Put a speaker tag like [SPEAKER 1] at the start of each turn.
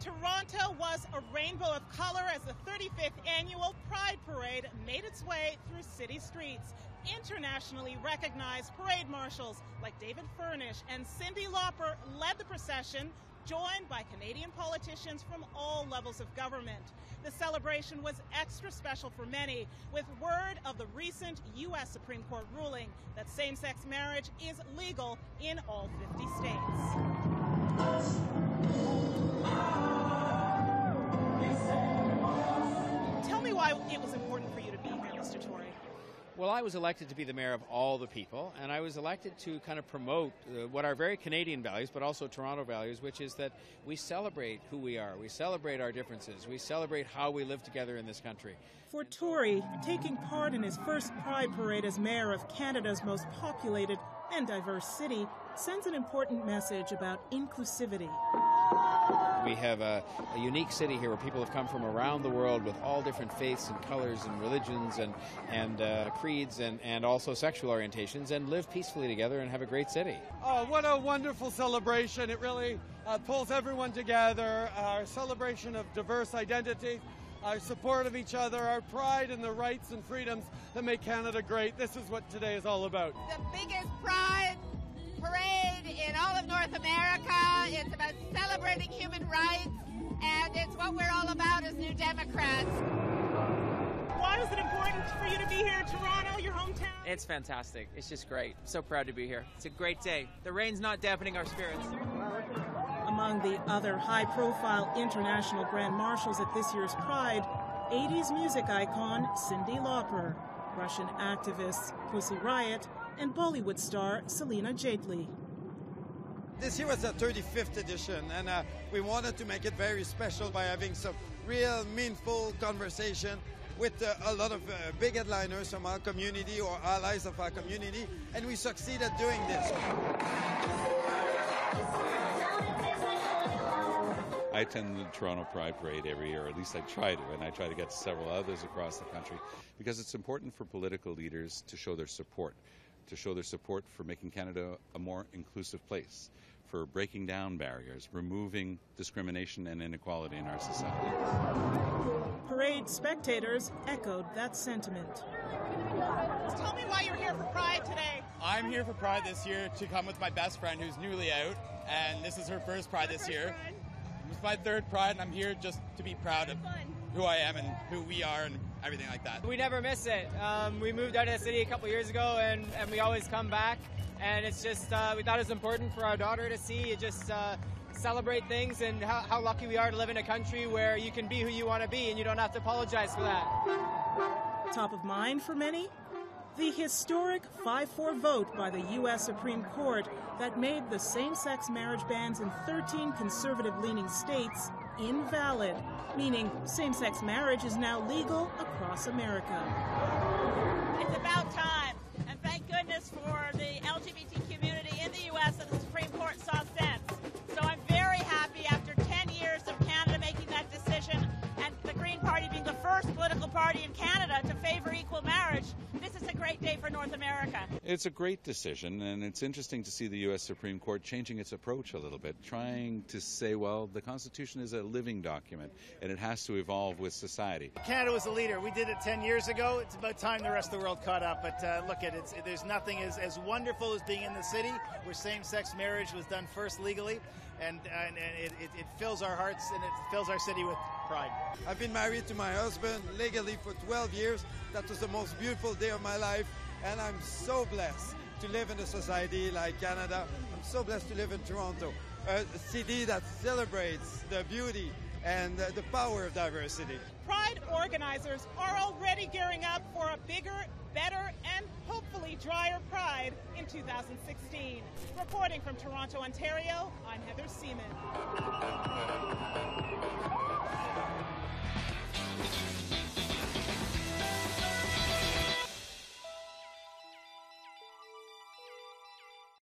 [SPEAKER 1] Toronto was a rainbow of color as the 35th annual Pride Parade made its way through city streets. Internationally recognized parade marshals like David Furnish and Cyndi Lauper led the procession, joined by Canadian politicians from all levels of government. The celebration was extra special for many, with word of the recent U.S. Supreme Court ruling that same-sex marriage is legal in all 50 states. Tell me why it was important for you to be here, Mr. Tory.
[SPEAKER 2] Well, I was elected to be the mayor of all the people, and I was elected to kind of promote what are very Canadian values, but also Toronto values, which is that we celebrate who we are, we celebrate our differences, we celebrate how we live together in this country.
[SPEAKER 1] For Tory, taking part in his first Pride Parade as mayor of Canada's most populated and diverse city sends an important message about inclusivity.
[SPEAKER 2] We have a unique city here where people have come from around the world with all different faiths and colors and religions and creeds and also sexual orientations, and live peacefully together and have a great city.
[SPEAKER 3] Oh, what a wonderful celebration. It really pulls everyone together, our celebration of diverse identity, our support of each other, our pride in the rights and freedoms that make Canada great. This is what today is all about.
[SPEAKER 4] The biggest Pride Parade in all of North America. It's about celebrating human rights, and it's what we're all about as New Democrats.
[SPEAKER 1] Why is it important for you to be here in Toronto, your hometown?
[SPEAKER 5] It's fantastic. It's just great. So proud to be here. It's a great day. The rain's not dampening our spirits.
[SPEAKER 1] Among the other high-profile international grand marshals at this year's Pride, 80s music icon Cyndi Lauper, Russian activists Pussy Riot, and Bollywood star Selena Jaitley.
[SPEAKER 6] This year was the 35th edition, and we wanted to make it very special by having some real meaningful conversation with a lot of big headliners from our community or allies of our community, and we succeeded doing this.
[SPEAKER 7] I attend the Toronto Pride Parade every year, or at least I try to, and I try to get several others across the country, because it's important for political leaders to show their support for making Canada a more inclusive place, for breaking down barriers, removing discrimination and inequality in our society.
[SPEAKER 1] Parade spectators echoed that sentiment. Tell me why you're here for Pride today.
[SPEAKER 8] I'm here for Pride this year to come with my best friend who's newly out, and this is her first Pride this year. It's my third Pride, and I'm here just to be proud of who I am and who we are and everything like that.
[SPEAKER 5] We never miss it. We moved out of the city a couple years ago, and we always come back. And it's just, we thought it was important for our daughter to see, just celebrate things and how lucky we are to live in a country where you can be who you want to be and you don't have to apologize for that.
[SPEAKER 1] Top of mind for many? The historic 5-4 vote by the U.S. Supreme Court that made the same-sex marriage bans in 13 conservative-leaning states invalid, meaning same-sex marriage is now legal across America.
[SPEAKER 4] It's about time, and thank goodness for the LGBT community in the U.S. that the Supreme Court saw sense. So I'm very happy after 10 years of Canada making that decision and the Green Party being the first political party in Canada to favor equal marriage. This is a great day for North America.
[SPEAKER 7] It's a great decision, and it's interesting to see the U.S. Supreme Court changing its approach a little bit, trying to say, well, the Constitution is a living document, and it has to evolve with society.
[SPEAKER 9] Canada was a leader. We did it 10 years ago. It's about time the rest of the world caught up. But look at it. There's nothing as wonderful as being in the city where same-sex marriage was done first legally, and it fills our hearts and it fills our city with pride.
[SPEAKER 6] I've been married to my husband legally for 12 years. That was the most beautiful day of my life, and I'm so blessed to live in a society like Canada. I'm so blessed to live in Toronto, a city that celebrates the beauty and the power of diversity.
[SPEAKER 1] Pride organizers are already gearing up for a bigger, better, and hopefully drier Pride in 2016. Reporting from Toronto, Ontario, I'm Heather Seaman.